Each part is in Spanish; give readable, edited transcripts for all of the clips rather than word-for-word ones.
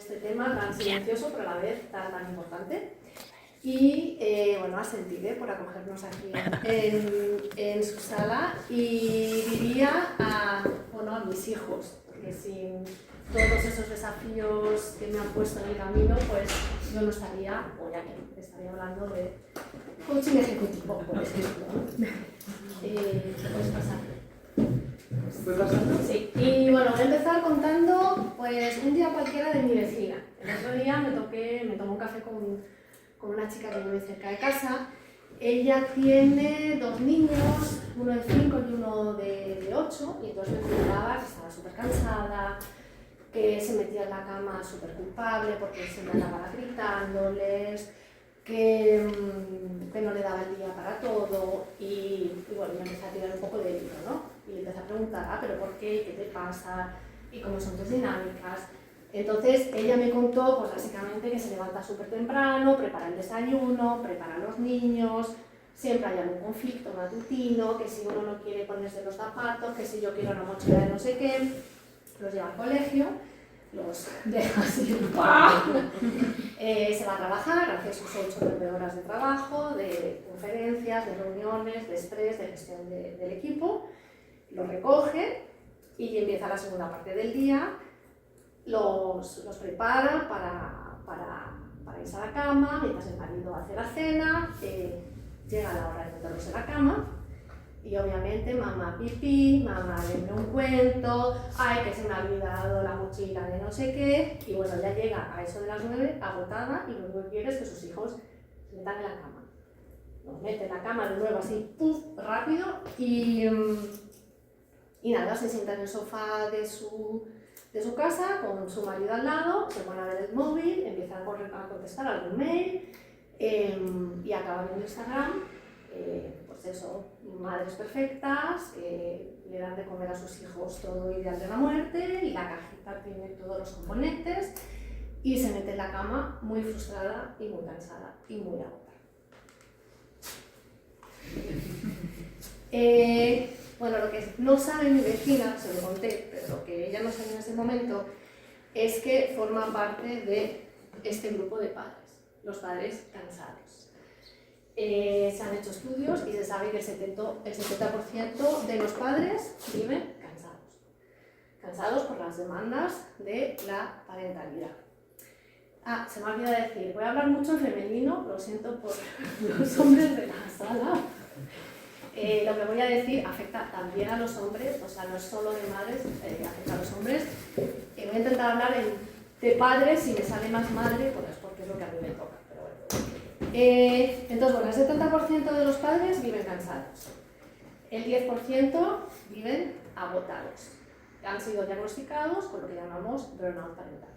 este tema tan silencioso, pero a la vez tan importante. Y bueno, a Sentir por acogernos aquí en su sala, y diría a mis hijos, porque sin todos esos desafíos que me han puesto en el camino, pues yo no estaría hoy aquí, estaría hablando de coaching ejecutivo, por ejemplo. ¿Puedes pasar? ¿Puedes pasar? Sí, y bueno, voy a empezar contando pues un día cualquiera de mi vecina. El otro día me tomé un café con una chica que vive cerca de casa. Ella tiene 2 niños, uno de 5 y uno de 8, y entonces me comentaba que estaba súper cansada, que se metía en la cama súper culpable porque siempre andaba gritándoles, que no le daba el día para todo, y bueno, me empecé a tirar un poco de hilo, ¿no? Y le empecé a preguntar, ¿pero por qué? ¿Qué te pasa? ¿Y cómo son tus dinámicas? Entonces ella me contó, pues básicamente, que se levanta súper temprano, prepara el desayuno, prepara a los niños, siempre hay algún conflicto matutino, que si uno no quiere ponerse los zapatos, que si yo quiero una mochila de no sé qué, los lleva al colegio, los deja así, se va a trabajar, hace sus 8 o 9 horas de trabajo, de conferencias, de reuniones, de estrés, de gestión del equipo, los recoge y empieza la segunda parte del día. Los prepara para irse a la cama, mientras el marido hace la cena, llega la hora de meterlos en la cama y obviamente mamá pipí, mamá léeme un cuento, ay que se me ha olvidado la mochila de no sé qué, y bueno, ya llega a eso de las 9 agotada y lo único que quiere es que sus hijos se metan en la cama. Los mete en la cama de nuevo así, ¡puf!, rápido, y nada, se sienta en el sofá de su casa con su marido al lado, se pone a ver el móvil, empieza a contestar algún mail y acaba viendo Instagram, pues eso, madres perfectas que le dan de comer a sus hijos todo ideal de la muerte, y la cajita tiene todos los componentes, y se mete en la cama muy frustrada y muy cansada y muy agotada. Bueno, lo que no sabe mi vecina, se lo conté, pero lo que ella no sabe en ese momento es que forma parte de este grupo de padres, los padres cansados. Se han hecho estudios y se sabe que el 70% de los padres viven cansados por las demandas de la parentalidad. Se me ha olvidado decir, voy a hablar mucho en femenino, lo siento por los hombres de la sala. Lo que voy a decir afecta también a los hombres, o sea, no es solo de madres, afecta a los hombres. Voy a intentar hablar de padres, si me sale más madre, pues porque es lo que a mí me toca, pero bueno. Entonces, bueno, el 70% de los padres viven cansados, el 10% viven agotados, han sido diagnosticados con lo que llamamos burnout parental.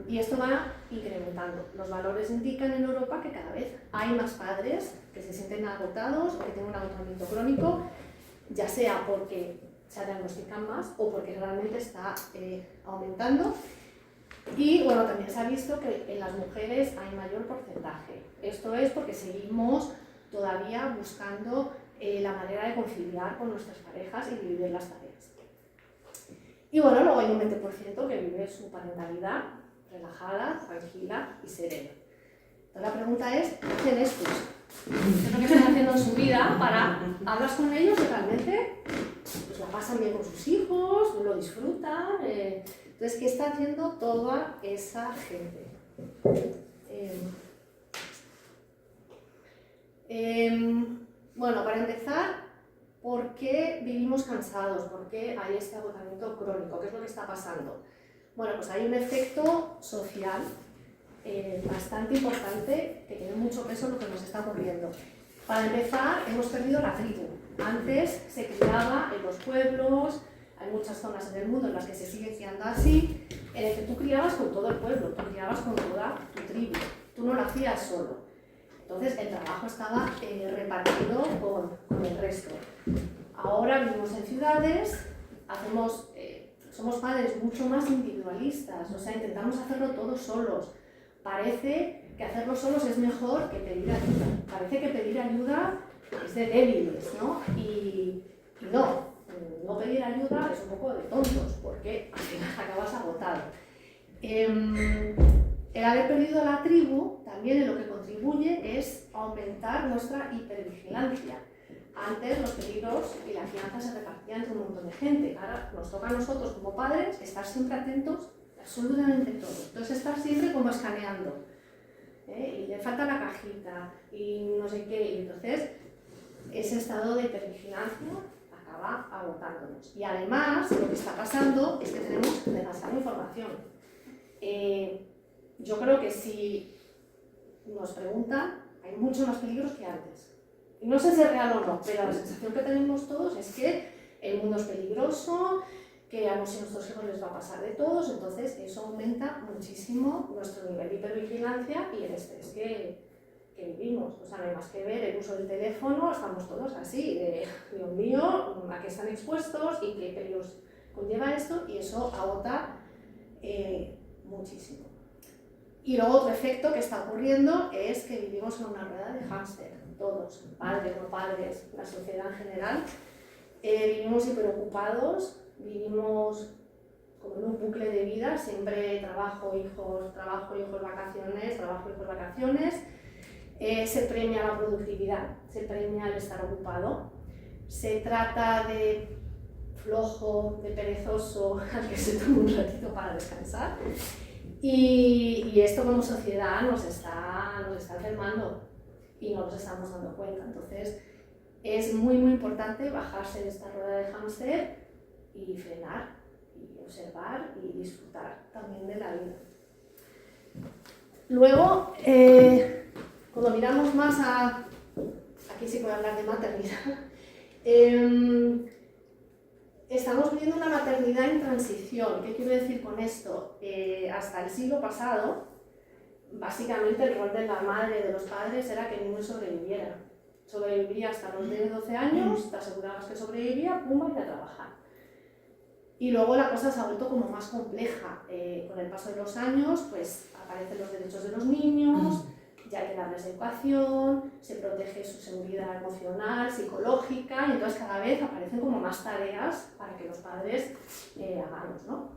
Y esto va incrementando. Los valores indican en Europa que cada vez hay más padres que se sienten agotados o que tienen un agotamiento crónico, ya sea porque se diagnostican más o porque realmente está aumentando. Y bueno, también se ha visto que en las mujeres hay mayor porcentaje. Esto es porque seguimos todavía buscando la manera de conciliar con nuestras parejas y dividir las tareas. Y bueno, luego hay un 20% que vive su parentalidad relajada, tranquila y serena. Entonces la pregunta es, ¿qué hacen estos? ¿Qué es lo que están haciendo en su vida para hablar con ellos y realmente pues, la pasan bien con sus hijos, lo disfrutan? Entonces, ¿qué está haciendo toda esa gente? Bueno, para empezar, ¿por qué vivimos cansados? ¿Por qué hay este agotamiento crónico? ¿Qué es lo que está pasando? Bueno, pues hay un efecto social bastante importante que tiene mucho peso en lo que nos está ocurriendo. Para empezar, hemos perdido la tribu. Antes se criaba en los pueblos, hay muchas zonas en el mundo en las que se sigue criando así, en el que tú criabas con todo el pueblo, tú criabas con toda tu tribu, tú no lo hacías solo. Entonces el trabajo estaba repartido con el resto. Ahora vivimos en ciudades, somos padres mucho más individualistas, o sea, intentamos hacerlo todos solos. Parece que hacerlo solos es mejor que pedir ayuda. Parece que pedir ayuda es de débiles, ¿no? Y no pedir ayuda es un poco de tontos, porque al final acabas agotado. El haber perdido la tribu también en lo que contribuye es aumentar nuestra hipervigilancia. Antes los peligros y la crianza se repartían entre un montón de gente. Ahora nos toca a nosotros como padres estar siempre atentos a absolutamente todo. Entonces estar siempre como escaneando. Y le falta la cajita y no sé qué. Y entonces ese estado de hipervigilancia acaba agotándonos. Y además lo que está pasando es que tenemos demasiada información. Yo creo que si nos preguntan, hay muchos más peligros que antes. Y no sé si es real o no, pero la sensación que tenemos todos es que el mundo es peligroso, que a nuestros hijos les va a pasar de todos, entonces eso aumenta muchísimo nuestro nivel de hipervigilancia y el estrés que vivimos. O sea, no hay más que ver el uso del teléfono, estamos todos así, de Dios mío, a qué están expuestos y qué peligros conlleva esto, y eso agota muchísimo. Y luego otro efecto que está ocurriendo es que vivimos en una rueda de hámster, todos, padres, no padres, la sociedad en general. Vivimos hiperocupados, vivimos como en un bucle de vida, siempre trabajo, hijos, vacaciones, trabajo, hijos, vacaciones. Se premia la productividad, se premia el estar ocupado, se trata de flojo, de perezoso, al que se toma un ratito para descansar. Y esto como sociedad nos está enfermando y no nos estamos dando cuenta. Entonces es muy importante bajarse de esta rueda de hámster y frenar, y observar y disfrutar también de la vida. Luego, cuando miramos más aquí sí puedo hablar de maternidad, estamos viviendo una maternidad en transición. ¿Qué quiero decir con esto? Hasta el siglo pasado, básicamente el rol de la madre, de los padres, era que el niño sobreviviera. Sobreviviría hasta los 10-12 años, te asegurabas que sobrevivía, pum, y a trabajar. Y luego la cosa se ha vuelto como más compleja. Con el paso de los años, pues aparecen los derechos de los niños, ya hay que darles educación, se protege su seguridad emocional, psicológica, y entonces cada vez aparecen como más tareas para que los padres hagamos, ¿no?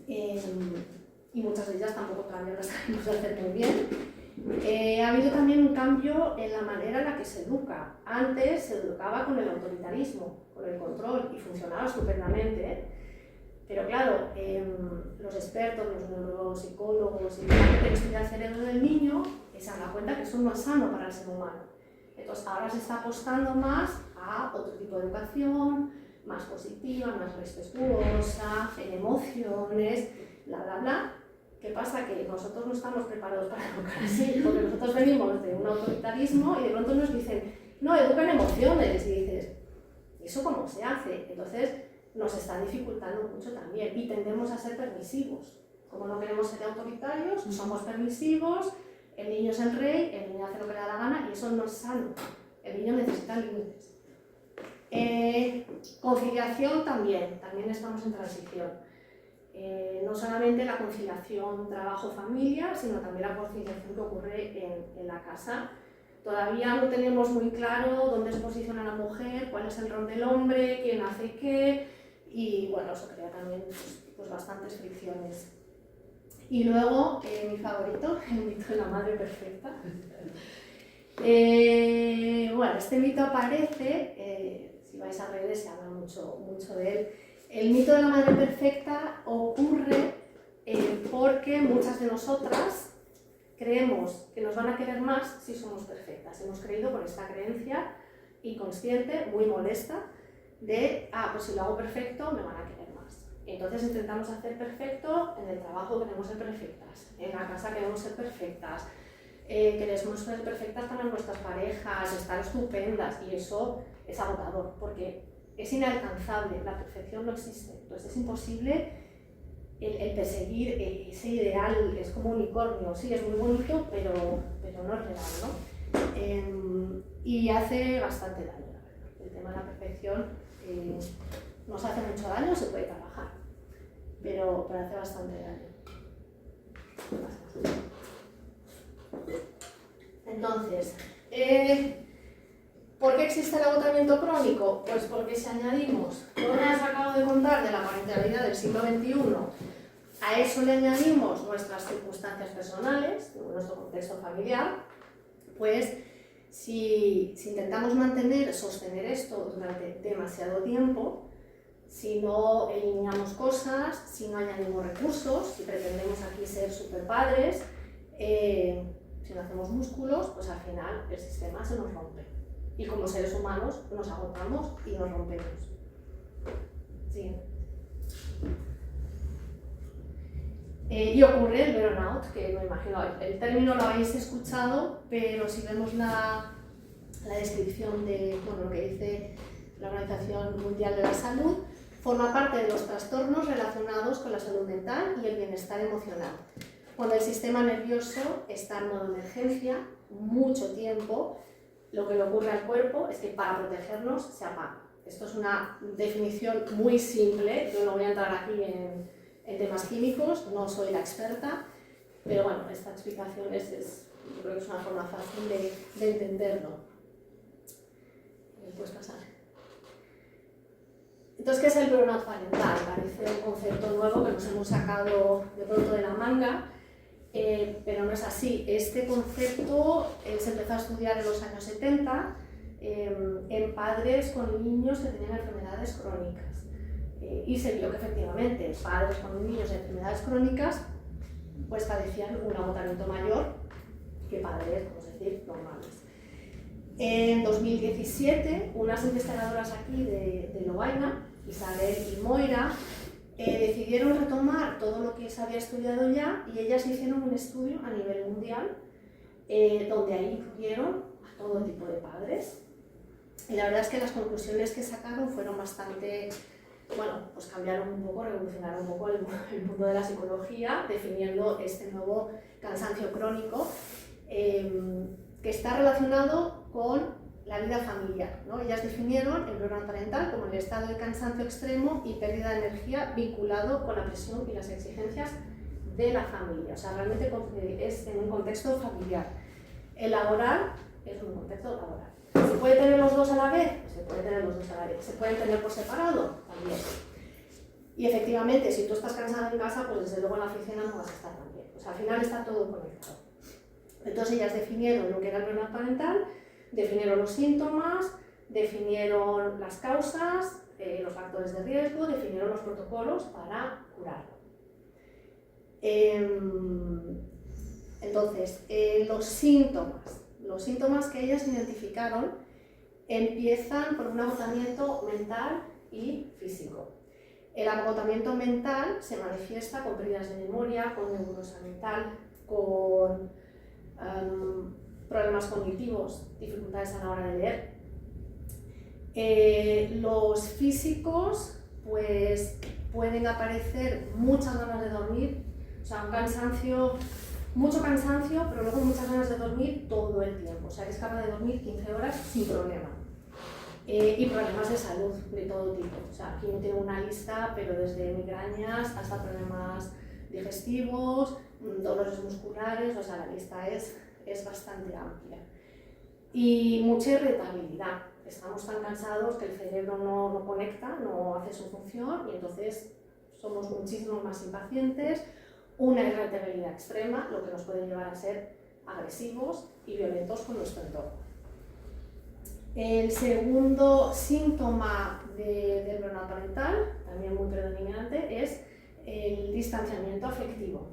Y muchas de ellas tampoco todavía las sabemos hacer muy bien. Ha habido también un cambio en la manera en la que se educa. Antes se educaba con el autoritarismo, con el control, y funcionaba estupendamente, pero claro, los expertos, los neuropsicólogos y la gente que estudia el cerebro del niño se han dado cuenta que eso no es sano para el ser humano. Entonces ahora se está apostando más a otro tipo de educación, más positiva, más respetuosa, en emociones, bla bla bla. ¿Qué pasa? Que nosotros no estamos preparados para educar así, porque nosotros venimos de un autoritarismo y de pronto nos dicen, no, educa en emociones, y dices, ¿eso cómo se hace? Entonces nos está dificultando mucho también y tendemos a ser permisivos. Como no queremos ser autoritarios, somos permisivos, el niño es el rey, el niño hace lo que le da la gana y eso no es sano. El niño necesita límites. Conciliación también estamos en transición. No solamente la conciliación trabajo-familia, sino también la conciliación que ocurre en la casa. Todavía no tenemos muy claro dónde se posiciona la mujer, cuál es el rol del hombre, quién hace qué, y bueno, eso crea también pues bastantes fricciones. Y luego, mi favorito, el mito de la madre perfecta. Bueno, este mito aparece, si vais a redes se habla mucho de él. El mito de la madre perfecta ocurre porque muchas de nosotras creemos que nos van a querer más si somos perfectas. Hemos creído con esta creencia inconsciente, muy molesta, de, pues si lo hago perfecto me van a querer más. Entonces intentamos hacer perfecto, en el trabajo queremos ser perfectas, en la casa queremos ser perfectas, queremos ser perfectas para nuestras parejas, estar estupendas, y eso es agotador porque es inalcanzable, la perfección no existe, entonces es imposible el perseguir ese ideal. Es como un unicornio, sí, es muy bonito, pero no es real, ¿no? Y hace bastante daño, la verdad. El tema de la perfección nos hace mucho daño, se puede trabajar, pero hace bastante daño. Entonces, ¿por qué existe el agotamiento crónico? Pues porque si añadimos todo lo que os acabo de contar de la parentalidad del siglo XXI A eso le añadimos nuestras circunstancias personales, nuestro contexto familiar, pues si intentamos sostener esto durante demasiado tiempo, si no eliminamos cosas, si no añadimos recursos, si pretendemos aquí ser superpadres, si no hacemos músculos, pues al final el sistema se nos rompe. Y como seres humanos nos agotamos y nos rompemos. Sí. Y ocurre el burnout, que me imagino, el término lo habéis escuchado, pero si vemos la descripción de lo que dice la Organización Mundial de la Salud, forma parte de los trastornos relacionados con la salud mental y el bienestar emocional. Cuando el sistema nervioso está en modo emergencia, mucho tiempo, lo que le ocurre al cuerpo es que para protegernos se apaga. Esto es una definición muy simple, yo no voy a entrar aquí en temas químicos, no soy la experta, pero bueno, esta explicación yo creo que es una forma fácil de entenderlo. ¿Me puedes pasar? Entonces, ¿qué es el burnout parental? Parece un concepto nuevo que nos hemos sacado de pronto de la manga, pero no es así. Este concepto se empezó a estudiar en los años 70 en padres con niños que tenían enfermedades crónicas. Y se vio que efectivamente padres con niños de enfermedades crónicas pues padecían un agotamiento mayor que padres, vamos a decir, normales. En 2017, unas investigadoras aquí de Lovaina, Isabel y Moira, decidieron retomar todo lo que se había estudiado ya y ellas hicieron un estudio a nivel mundial donde ahí incluyeron a todo tipo de padres. Y la verdad es que las conclusiones que sacaron fueron bastante, pues cambiaron un poco, revolucionaron un poco el mundo de la psicología, definiendo este nuevo cansancio crónico que está relacionado con la vida familiar, ¿no? Ellas definieron el burnout parental como el estado de cansancio extremo y pérdida de energía vinculado con la presión y las exigencias de la familia. O sea, realmente es en un contexto familiar. El laboral es un contexto laboral. ¿Se puede tener los dos a la vez? Se puede tener los dos a la vez. ¿Se pueden tener por separado? También. Y efectivamente, si tú estás cansado en casa, pues desde luego en la oficina no vas a estar tan bien. O sea, al final está todo conectado. Entonces ellas definieron lo que era el burnout parental, definieron los síntomas, definieron las causas, los factores de riesgo, definieron los protocolos para curarlo. Entonces, los síntomas que ellas identificaron empiezan por un agotamiento mental y físico. El agotamiento mental se manifiesta con pérdidas de memoria, con neurosis mental, con problemas cognitivos, dificultades a la hora de leer. Los físicos, pues pueden aparecer muchas ganas de dormir, o sea, mucho cansancio, pero luego muchas ganas de dormir todo el tiempo, o sea, eres capaz de dormir 15 horas sin problema. Y problemas de salud de todo tipo, o sea, aquí no tengo una lista, pero desde migrañas hasta problemas digestivos, dolores musculares, o sea, la lista es bastante amplia. Y mucha irritabilidad. Estamos tan cansados que el cerebro no conecta, no hace su función y entonces somos muchísimo más impacientes, una irritabilidad extrema, lo que nos puede llevar a ser agresivos y violentos con nuestro entorno. El segundo síntoma del burnout parental, también muy predominante, es el distanciamiento afectivo.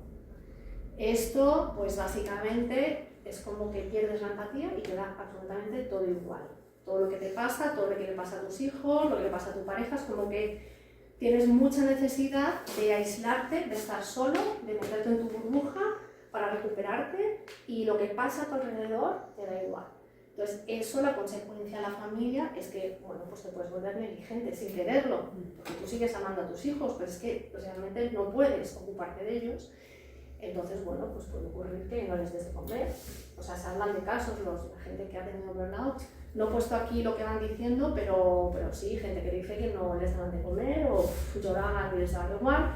Esto, pues básicamente, es como que pierdes la empatía y te da absolutamente todo igual. Todo lo que te pasa, todo lo que le pasa a tus hijos, lo que le pasa a tu pareja, es como que tienes mucha necesidad de aislarte, de estar solo, de meterte en tu burbuja para recuperarte y lo que pasa a tu alrededor te da igual. Entonces, eso, la consecuencia de la familia es que, pues te puedes volver negligente sin quererlo, porque tú sigues amando a tus hijos, pero es que realmente no puedes ocuparte de ellos. Entonces, pues puede ocurrir que no les des de comer. O sea, se hablan de casos, la gente que ha tenido burnout. No he puesto aquí lo que van diciendo, pero sí, gente que dice que no les dan de comer o lloran y les da de igual.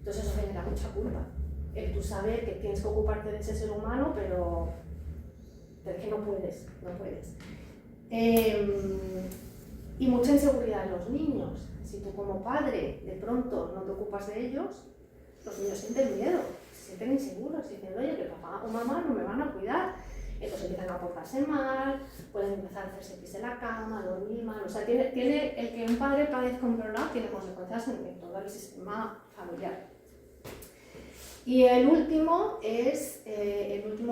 Entonces eso genera mucha culpa. El tú saber que tienes que ocuparte de ese ser humano, pero es que no puedes. Y mucha inseguridad en los niños. Si tú como padre de pronto no te ocupas de ellos, los niños sienten miedo, se sienten inseguros, dicen, oye, que papá o mamá no me van a cuidar. Entonces empiezan a portarse mal, pueden empezar a hacerse pis en la cama, dormir mal. O sea, el que un padre padezca un burnout tiene consecuencias en todo el sistema familiar. Y el último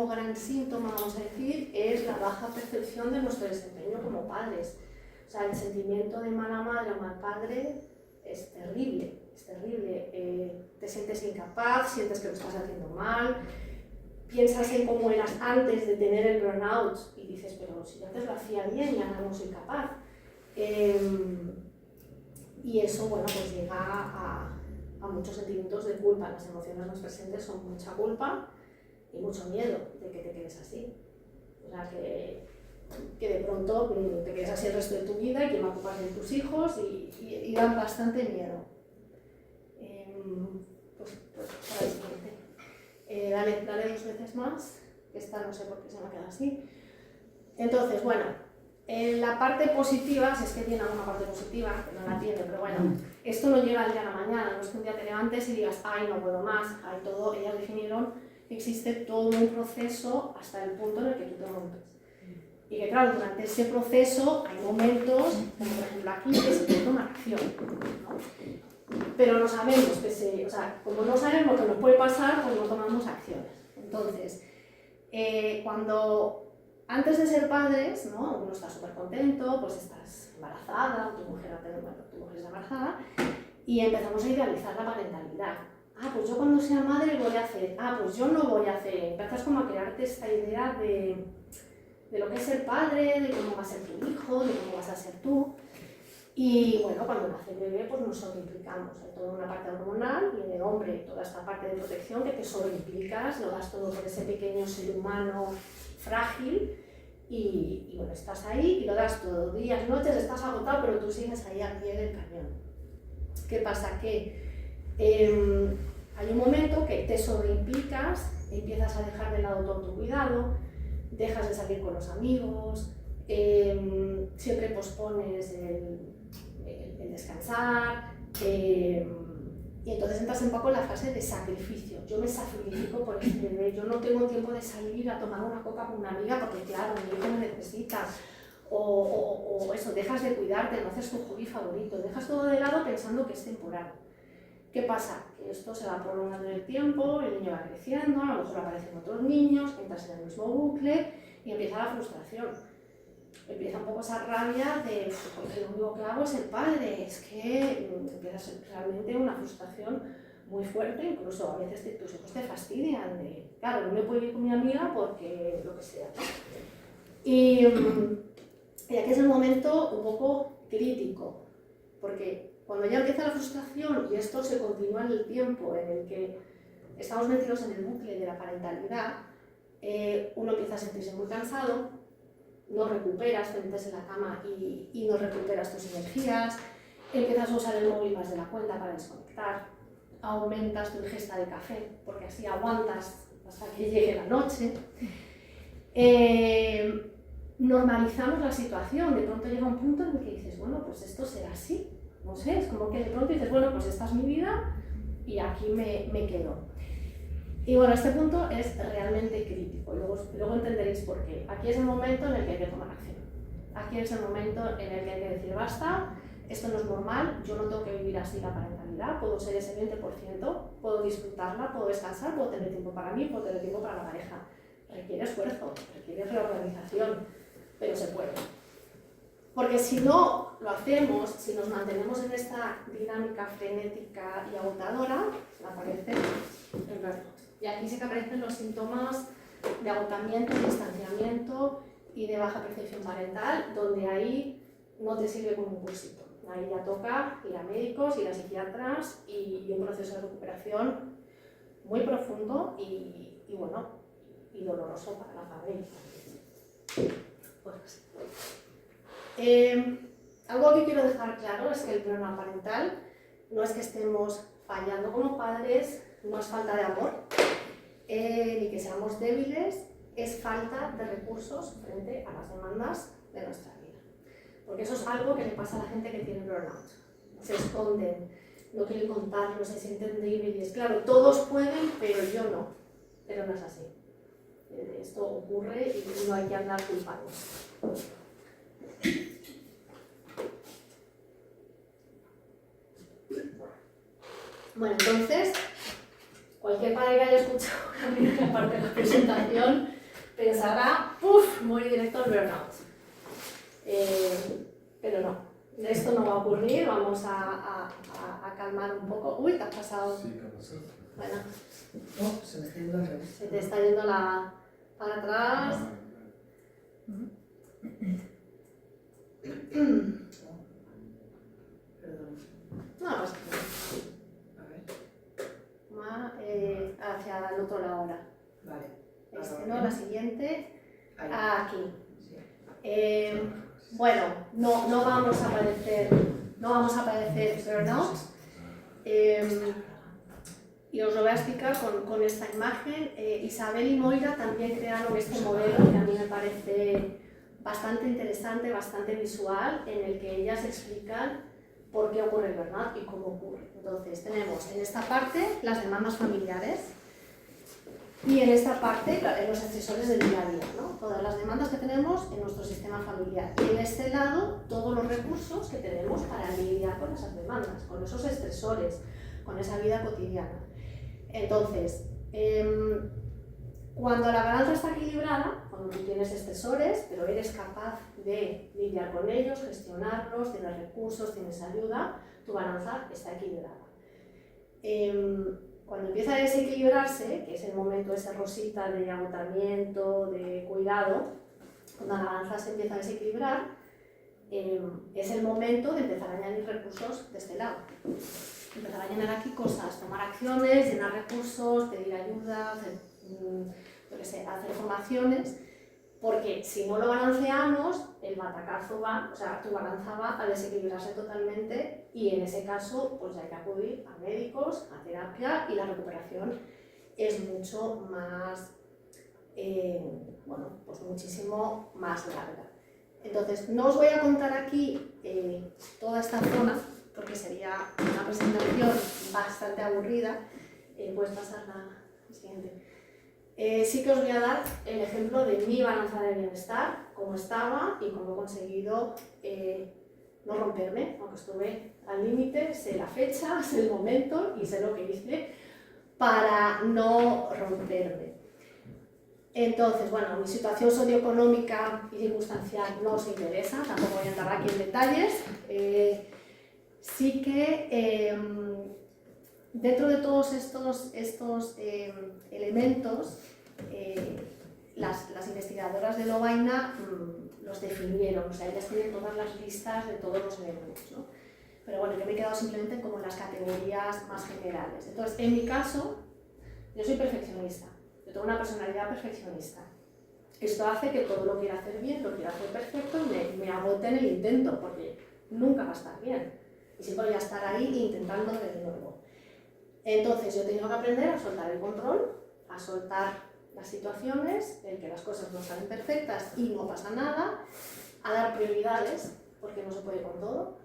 gran síntoma, vamos a decir, es la baja percepción de nuestro desempeño como padres. O sea, el sentimiento de mala madre o mal padre es terrible, es terrible. Te sientes incapaz, sientes que lo estás haciendo mal, piensas en cómo eras antes de tener el burnout y dices, pero si antes lo hacía bien y ahora no soy capaz. Y eso, bueno, pues llega a muchos sentimientos de culpa. Las emociones más presentes son mucha culpa y mucho miedo de que te quedes así. O sea, que de pronto te quedes así el resto de tu vida y que me ocupas de tus hijos y dan bastante miedo. Pues para el siguiente. Dale 2 veces más, que esta no sé por qué se me ha quedado así. Entonces, bueno, la parte positiva, si es que tiene alguna parte positiva, que no la tiene, pero bueno, esto no llega al día a la mañana, no es que un día te levantes y digas, ay, no puedo más, hay todo, ellas definieron que existe todo un proceso hasta el punto en el que tú te rompes. Y que claro, durante ese proceso hay momentos, como por ejemplo aquí, que se puede tomar acción, ¿no? Pero no sabemos o sea, como no sabemos que nos puede pasar, pues no tomamos acciones. Entonces, antes de ser padres, ¿no? Uno está súper contento, pues estás embarazada, tu mujer está embarazada, y empezamos a idealizar la parentalidad. Ah, pues yo cuando sea madre voy a hacer, pues yo no voy a hacer. Empiezas como a crearte esta idea de lo que es ser padre, de cómo va a ser tu hijo, de cómo vas a ser tú. Y bueno, cuando nace el bebé, pues nos sobreimplicamos. Hay toda una parte hormonal y en el hombre toda esta parte de protección que te sobreimplicas, lo das todo por ese pequeño ser humano frágil y bueno, estás ahí y lo das todo. Días, noches, estás agotado, pero tú sigues ahí al pie del cañón. ¿Qué pasa? Que hay un momento que te sobreimplicas, empiezas a dejar de lado todo tu cuidado, dejas de salir con los amigos, siempre pospones el descansar, y entonces entras un poco en la fase de sacrificio. Yo me sacrifico por este bebé, yo no tengo tiempo de salir a tomar una copa con una amiga porque claro, mi hijo me necesita, o eso, dejas de cuidarte, no haces tu hobby favorito, dejas todo de lado pensando que es temporal. ¿Qué pasa? Que esto se va prolongando en el tiempo, el niño va creciendo, a lo mejor aparecen otros niños, entras en el mismo bucle y empieza la frustración. Empieza un poco esa rabia de, porque lo único que hago es ser padre, es que empieza a ser realmente una frustración muy fuerte, incluso a veces tus hijos te fastidian, de, claro, no me puedo ir con mi amiga porque lo que sea. Y aquí es el momento un poco crítico, porque cuando ya empieza la frustración y esto se continúa en el tiempo en el que estamos metidos en el bucle de la parentalidad, uno empieza a sentirse muy cansado, no recuperas, te metes en la cama y no recuperas tus energías, empiezas a usar el móvil más de la cuenta para desconectar, aumentas tu ingesta de café porque así aguantas hasta que llegue la noche. Normalizamos la situación, de pronto llega un punto en el que dices, bueno, pues esto será así, no sé, es como que de pronto dices, bueno, pues esta es mi vida y aquí me quedo. Y bueno, este punto es realmente crítico, luego entenderéis por qué. Aquí es el momento en el que hay que tomar acción. Aquí es el momento en el que hay que decir, basta, esto no es normal, yo no tengo que vivir así la parentalidad, puedo ser ese 20%, puedo disfrutarla, puedo descansar, puedo tener tiempo para mí, puedo tener tiempo para la pareja. Requiere esfuerzo, requiere reorganización, pero se puede. Porque si no lo hacemos, si nos mantenemos en esta dinámica frenética y agotadora, aparece el burnout. Y aquí sí que aparecen los síntomas de agotamiento, de distanciamiento y de baja percepción parental, donde ahí no te sirve como un cursito. Ahí ya toca ir a médicos, ir a psiquiatras y un proceso de recuperación muy profundo y bueno, y doloroso para la familia. Pues, algo que quiero dejar claro es que el burnout parental no es que estemos fallando como padres, no es falta de amor, ni que seamos débiles, es falta de recursos frente a las demandas de nuestra vida. Porque eso es algo que le pasa a la gente que tiene burnout. Se esconden no quieren contarlo, se sienten débiles. Claro, todos pueden, pero yo no. Pero no es así. Esto ocurre y no hay que andar culpando. Bueno, entonces, cualquier padre que haya escuchado la primera parte de la presentación pensará, ¡puf! Muy directo al burnout. Pero no, esto no va a ocurrir, vamos a calmar un poco. Uy, ¿te has pasado? Sí, ¿qué ha pasado? Bueno, No, se me está yendo al revés. se te está yendo para atrás. Perdón. No, pues A ver. hacia el otro lado ahora. Vale. No, la siguiente. Ahí. Aquí. Sí. Bueno, no vamos a padecer burnout. Y os lo voy a explicar con esta imagen. Isabel y Moira también crearon este modelo que a mí me parece bastante interesante, bastante visual, en el que ellas explican por qué ocurre el burnout y cómo ocurre. Entonces tenemos en esta parte las demandas familiares y en esta parte los estresores del día a día, ¿no? Todas las demandas que tenemos en nuestro sistema familiar. Y en este lado todos los recursos que tenemos para lidiar con esas demandas, con esos estresores, con esa vida cotidiana. Entonces, cuando la balanza está equilibrada, cuando tú tienes estresores, pero eres capaz de lidiar con ellos, gestionarlos, tienes recursos, tienes ayuda, tu balanza está equilibrada. Cuando empieza a desequilibrarse, que es el momento ese rosita de agotamiento, de cuidado, cuando la balanza se empieza a desequilibrar, es el momento de empezar a añadir recursos de este lado. Empezar a llenar aquí cosas, tomar acciones, llenar recursos, pedir ayuda, hacer formaciones, porque si no lo balanceamos, el batacazo va, o sea, tu balanza va a desequilibrarse totalmente y en ese caso pues ya hay que acudir a médicos, a terapia y la recuperación es mucho más, bueno, pues muchísimo más larga. Entonces, no os voy a contar aquí toda esta zona, porque sería una presentación bastante aburrida. Puedes pasar la siguiente. Sí que os voy a dar el ejemplo de mi balanza de bienestar, cómo estaba y cómo he conseguido no romperme, aunque estuve al límite, sé la fecha, sé el momento y sé lo que hice para no romperme. Entonces, bueno, mi situación socioeconómica y circunstancial no os interesa, tampoco voy a entrar aquí en detalles. Sí que dentro de todos estos elementos, las investigadoras de Lovaina los definieron, o sea, ellas tienen todas las listas de todos los elementos, ¿no? Pero bueno, yo me he quedado simplemente como en las categorías más generales. Entonces, en mi caso, yo soy perfeccionista, yo tengo una personalidad perfeccionista. Esto hace que todo lo quiera hacer bien, lo quiera hacer perfecto y me agote en el intento, porque nunca va a estar bien. Y siempre voy a estar ahí intentándolo de nuevo. Entonces yo he tenido que aprender a soltar el control, a soltar las situaciones, en que las cosas no salen perfectas y no pasa nada, a dar prioridades, porque no se puede con todo.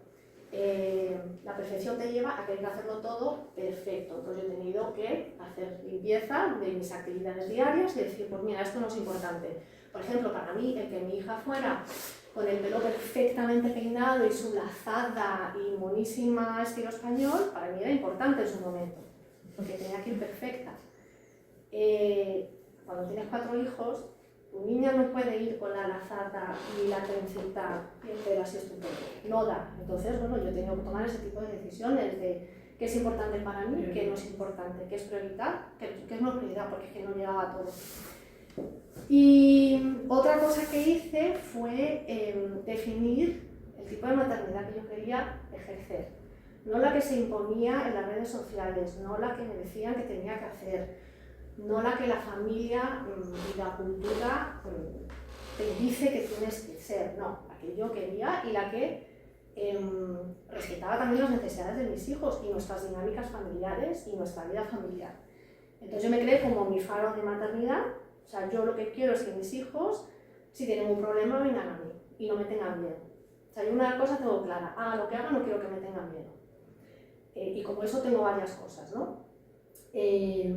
La perfección te lleva a querer hacerlo todo perfecto. Entonces yo he tenido que hacer limpieza de mis actividades diarias y decir, pues mira, esto no es importante. Por ejemplo, para mí, el que mi hija fuera con el pelo perfectamente peinado y su lazada y monísima estilo español, para mí era importante en su momento, porque tenía que ir perfecta. Cuando tienes 4 hijos, tu niña no puede ir con la lazada y la trencita y el pelo así estupendo, no da. Entonces, bueno, yo he tenido que tomar ese tipo de decisiones de qué es importante para mí, qué no es importante, qué es prioridad, qué es no prioridad, porque es que no llegaba a todo. Y otra cosa que hice fue definir el tipo de maternidad que yo quería ejercer. No la que se imponía en las redes sociales, no la que me decían que tenía que hacer, no la que la familia y la cultura te dice que tienes que ser, no, la que yo quería y la que respetaba también las necesidades de mis hijos y nuestras dinámicas familiares y nuestra vida familiar. Entonces yo me creé como mi faro de maternidad. O sea, yo lo que quiero es que mis hijos, si tienen un problema, vengan a mí y no me tengan miedo. O sea, yo una cosa tengo clara, lo que haga no quiero que me tengan miedo. Y como eso tengo varias cosas, ¿no? Y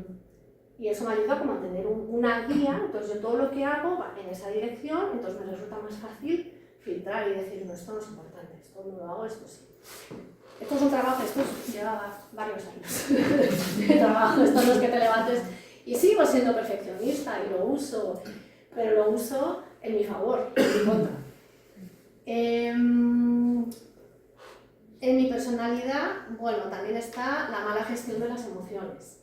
eso me ayuda como a tener una guía, entonces yo todo lo que hago va en esa dirección, entonces me resulta más fácil filtrar y decir, no, esto no es importante, esto no lo hago, esto sí. Esto es un trabajo, esto lleva varios años de trabajo, esto no es que te levantes y sigo siendo perfeccionista y lo uso, pero lo uso en mi favor, en mi contra. En mi personalidad, bueno, también está la mala gestión de las emociones.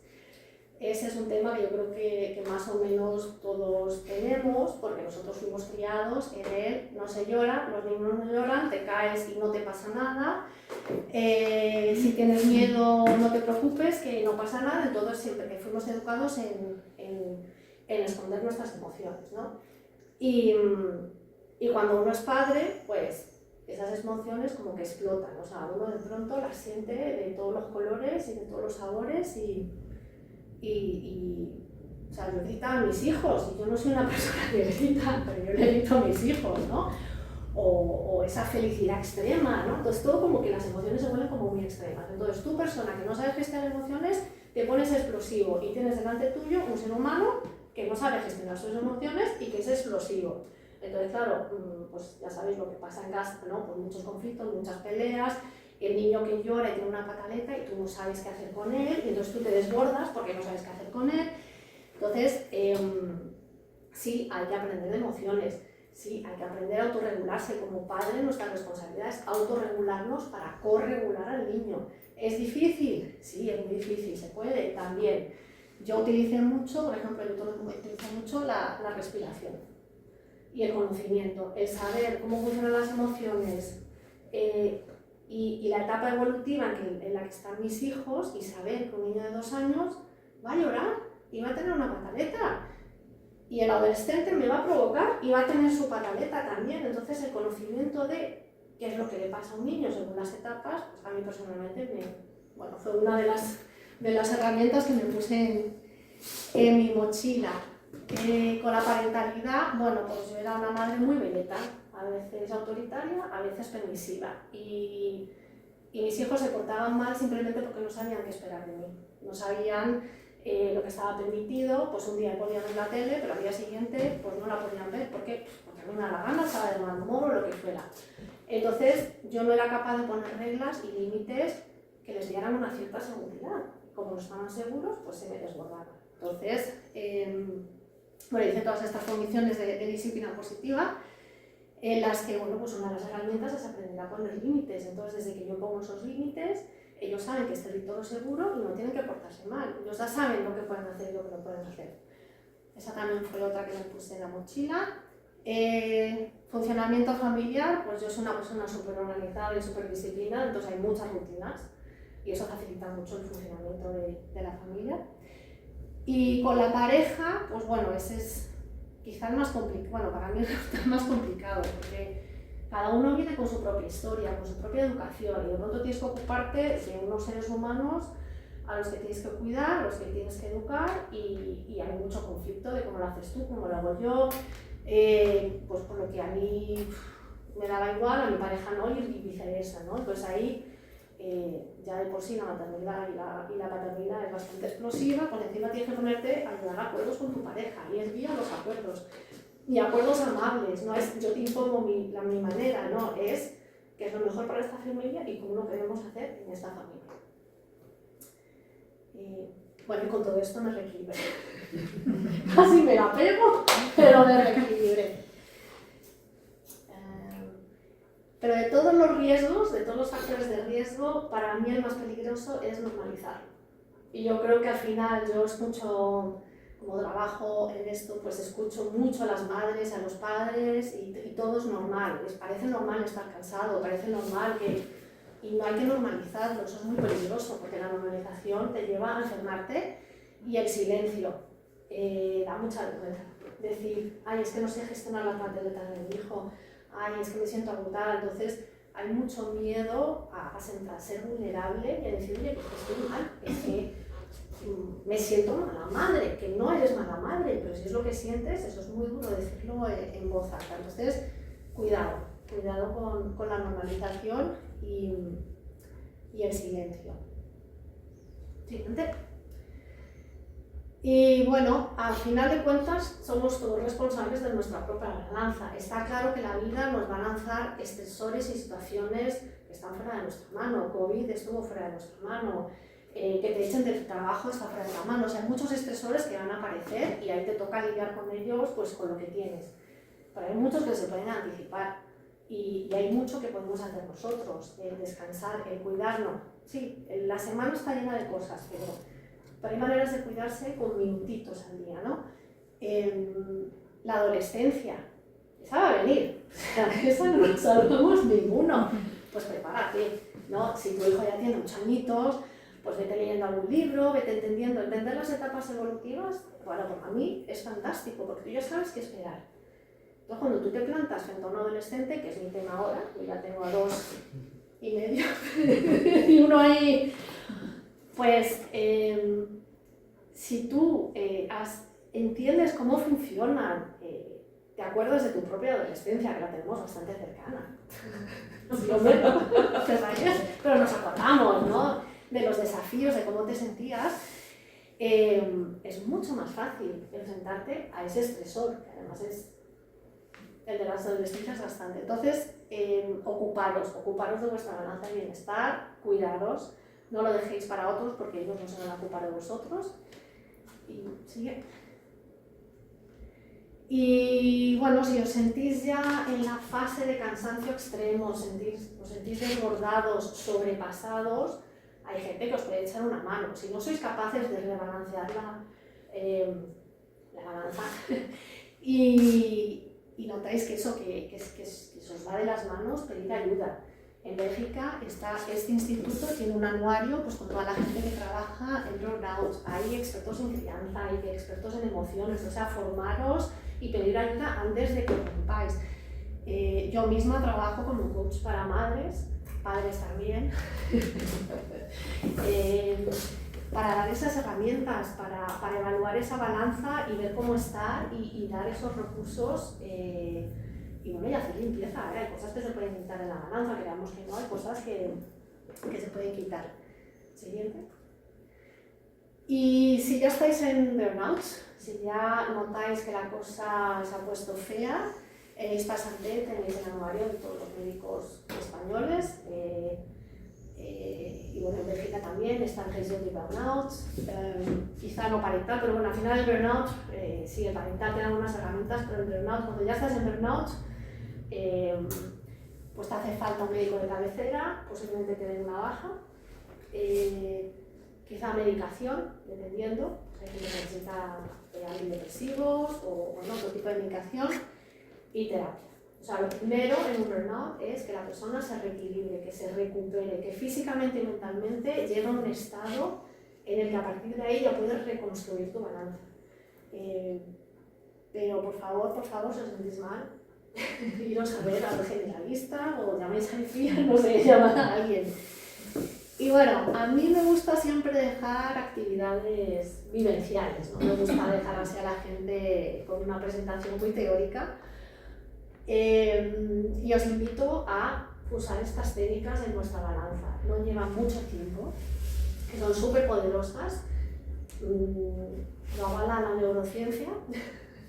Ese es un tema que yo creo que más o menos todos tenemos, porque nosotros fuimos criados en él, no se llora, los niños no lloran, te caes y no te pasa nada, si tienes miedo no te preocupes, que no pasa nada, entonces siempre que fuimos educados en esconder nuestras emociones, ¿no? Y cuando uno es padre, pues esas emociones como que explotan, o sea, uno de pronto las siente de todos los colores y de todos los sabores o sea, yo gritaba a mis hijos, y yo no soy una persona que grita, pero yo le grito a mis hijos, ¿no? O esa felicidad extrema, ¿no? Entonces todo como que las emociones se vuelven como muy extremas. Entonces tú, persona que no sabes gestionar emociones, te pones explosivo y tienes delante tuyo un ser humano que no sabe gestionar sus emociones y que es explosivo. Entonces, claro, pues ya sabéis lo que pasa en casa, ¿no? Pues muchos conflictos, muchas peleas, el niño que llora y tiene una pataleta y tú no sabes qué hacer con él, y entonces tú te desbordas porque no sabes qué hacer con él. Entonces, sí, hay que aprender de emociones, sí, hay que aprender a autorregularse. Como padre, nuestra responsabilidad es autorregularnos para corregular al niño. ¿Es difícil? Sí, es muy difícil, se puede también. Yo utilicé mucho, por ejemplo, utilizo mucho la respiración y el conocimiento, el saber cómo funcionan las emociones, y la etapa evolutiva en la que están mis hijos, y saber que un niño de 2 años va a llorar y va a tener una pataleta, y el adolescente me va a provocar y va a tener su pataleta también. Entonces el conocimiento de qué es lo que le pasa a un niño según las etapas, pues a mí personalmente fue una de las herramientas que me puse en mi mochila. Con la parentalidad, bueno, pues yo era una madre muy veleta, a veces autoritaria, a veces permisiva, y mis hijos se portaban mal simplemente porque no sabían qué esperar de mí, no sabían lo que estaba permitido. Pues un día podían ver la tele, pero al día siguiente pues no la podían ver. ¿Por qué? Porque a mí me da la gana, estaba de mal humor o lo que fuera. Entonces yo no era capaz de poner reglas y límites que les dieran una cierta seguridad. Como no estaban seguros, pues se me desbordaban. Entonces, hice todas estas condiciones de disciplina positiva, en las que, pues una de las herramientas es aprender a poner límites. Entonces, desde que yo pongo esos límites, ellos saben que es territorio seguro y no tienen que portarse mal. Ellos ya saben lo que pueden hacer y lo que no pueden hacer. Esa también fue otra que me puse en la mochila. Funcionamiento familiar, pues yo soy una persona súper organizada y súper disciplinada, entonces hay muchas rutinas y eso facilita mucho el funcionamiento de la familia. Y con la pareja, pues bueno, ese es quizá el más complicado, bueno, para mí es el más complicado, porque cada uno viene con su propia historia, con su propia educación, y de pronto tienes que ocuparte de unos seres humanos a los que tienes que cuidar, a los que tienes que educar, y hay mucho conflicto de cómo lo haces tú, cómo lo hago yo, pues por lo que a mí me daba igual, a mi pareja no, y viceversa, ¿no? Entonces ahí ya de por sí la maternidad y la paternidad es bastante explosiva, pues encima tienes que ponerte a llegar a acuerdos con tu pareja, y es vía los acuerdos, y acuerdos amables, no es yo te impongo mi manera, no, es qué es lo mejor para esta familia y cómo lo queremos hacer en esta familia. Bueno, y con todo esto me reequilibré. Casi me la pego, pero me reequilibré. Pero de todos los riesgos, de todos los factores de riesgo, para mí el más peligroso es normalizar. Y yo creo que al final yo escucho, como trabajo en esto, pues escucho mucho a las madres, a los padres, y todo es normal. Les parece normal estar cansado, parece normal que... Y no hay que normalizarlo, eso es muy peligroso, porque la normalización te lleva a enfermarte, y el silencio da mucha vergüenza. Decir, ay, es que no sé gestionar las pataletas de mi hijo, ay, es que me siento agotada. Entonces hay mucho miedo a ser vulnerable y a decir, oye, pues estoy mal, es que me siento mala madre, que no eres mala madre, pero si es lo que sientes, eso es muy duro decirlo en voz alta. Entonces, cuidado con la normalización y el silencio. Siguiente. Y bueno, al final de cuentas somos todos responsables de nuestra propia balanza. Está claro que la vida nos va a lanzar estresores y situaciones que están fuera de nuestra mano. COVID estuvo fuera de nuestra mano. Que te echen del trabajo está fuera de la mano. O sea, hay muchos estresores que van a aparecer y ahí te toca lidiar con ellos, pues con lo que tienes. Pero hay muchos que se pueden anticipar y hay mucho que podemos hacer nosotros. El descansar, el cuidarnos. Sí, la semana está llena de cosas, pero hay maneras de cuidarse con minutitos al día, ¿no? La adolescencia, esa va a venir, o sea, esa no nos salvamos ninguno. Pues prepárate, ¿no? Si tu hijo ya tiene 8 añitos, pues vete leyendo algún libro, vete entendiendo. Entender las etapas evolutivas, bueno, para mí es fantástico, porque tú ya sabes qué esperar. Entonces, cuando tú te plantas frente a un adolescente, que es mi tema ahora, yo ya tengo a 2 y medio, y uno ahí, pues si tú entiendes cómo funcionan, te acuerdas de tu propia adolescencia, que la tenemos bastante cercana, pero nos acordamos, ¿no?, de los desafíos, de cómo te sentías, es mucho más fácil enfrentarte a ese estresor, que además es el de las adolescencias bastante. Entonces, ocuparos de vuestra balanza de bienestar, cuidaros, no lo dejéis para otros porque ellos no se van a ocupar de vosotros. Y sigue. Y bueno, si os sentís ya en la fase de cansancio extremo, os sentís desbordados, sobrepasados, hay gente que os puede echar una mano. Si no sois capaces de rebalancear la balanza y notáis que eso que se os va de las manos, pedid ayuda. En Bélgica este instituto tiene un anuario pues, con toda la gente que trabaja en burnout. Hay expertos en crianza, hay expertos en emociones, o sea, formaros y pedir ayuda antes de que os rompáis. Yo misma trabajo como coach para madres, padres también, para dar esas herramientas, para evaluar esa balanza y ver cómo estar y dar esos recursos. Y bueno, y hacer limpieza, hay cosas que se pueden quitar en la balanza, creamos que no, hay cosas que se pueden quitar. Siguiente. Y si ya estáis en burnout, si ya notáis que la cosa se ha puesto fea, esta Santé tenéis el anuario de todos los médicos españoles, y bueno, en Bélgica también está el registro de burnout, quizá no parental, pero bueno, al final el burnout, sí, el parental te da unas herramientas, pero el burnout, cuando ya estás en burnout, pues te hace falta un médico de cabecera, posiblemente te den una baja, quizá medicación, dependiendo, hay gente que necesita antidepresivos o bueno, otro tipo de medicación, y terapia. O sea, lo primero en un burnout es que la persona se reequilibre, que se recupere, que físicamente y mentalmente llegue a un estado en el que a partir de ahí ya puedes reconstruir tu balanza. Pero por favor, si os sentís mal, iros a ver al generalista o llaméis a IFIA, no sé, llamad a alguien. Y bueno, a mí me gusta siempre dejar actividades vivenciales, no me gusta dejar así a la gente con una presentación muy teórica. Y os invito a usar estas técnicas en vuestra balanza. No llevan mucho tiempo, que son súper poderosas. Lo avala la neurociencia,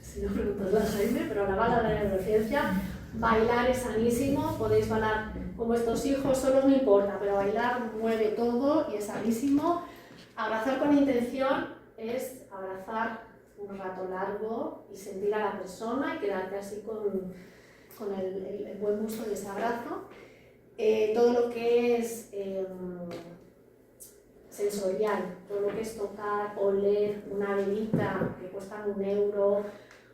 si no preguntas a Jaime, pero lo avala la neurociencia. Bailar es sanísimo, podéis bailar con vuestros hijos, solos no importa, pero bailar mueve todo y es sanísimo. Abrazar con intención es abrazar un rato largo y sentir a la persona y quedarte así con el buen gusto de ese abrazo. Todo lo que es sensorial, todo lo que es tocar, oler una velita que cuesta 1 euro,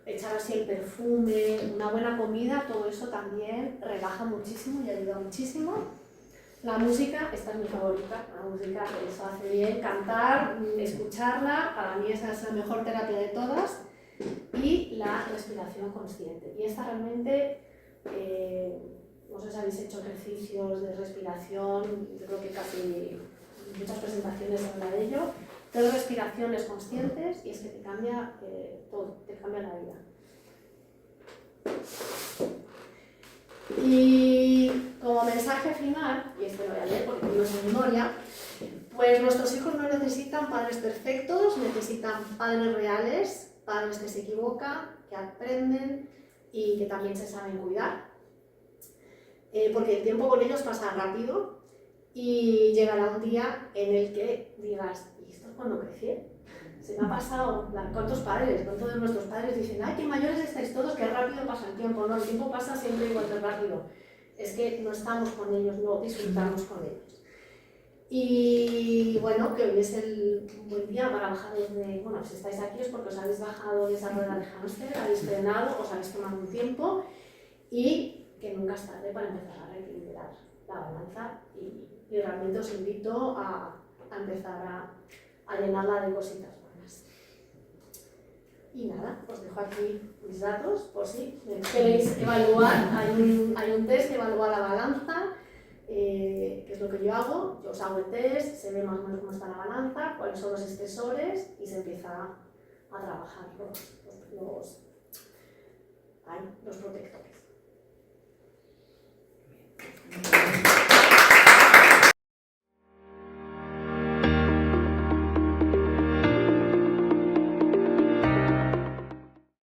echar así el perfume, una buena comida, todo eso también relaja muchísimo y ayuda muchísimo. La música, esta es mi favorita, la música eso hace bien, cantar, escucharla, para mí esa es la mejor terapia de todas, y la respiración consciente. Y esta realmente, no sé si habéis hecho ejercicios de respiración, yo creo que casi muchas presentaciones hablan de ello, 3 respiraciones conscientes y es que te cambia todo, te cambia la vida. Y como mensaje final, y este lo voy a leer porque no es de memoria, Pues nuestros hijos no necesitan padres perfectos, necesitan padres reales, padres que se equivocan, que aprenden y que también se saben cuidar. Porque el tiempo con ellos pasa rápido y llegará un día en el que digas, ¿y esto es cuando crecí? Se me ha pasado, ¿cuántos padres, cuántos de nuestros padres dicen, ay, qué mayores estáis todos, qué rápido pasa el tiempo? No, el tiempo pasa siempre igual de rápido. Es que no estamos con ellos, no disfrutamos con ellos. Y bueno, que hoy es un buen día para bajaros de, bueno, si estáis aquí es porque os habéis bajado de esa rueda de hámster, habéis frenado, os habéis tomado un tiempo y que nunca es tarde para empezar a reequilibrar la balanza y realmente os invito a empezar a llenarla de cositas buenas. Y nada, os dejo aquí mis datos por si queréis evaluar. Hay un test que evalúa la balanza, que es lo que yo hago. Yo os hago el test, se ve más o menos cómo está la balanza, cuáles son los estresores y se empieza a trabajar los protectores.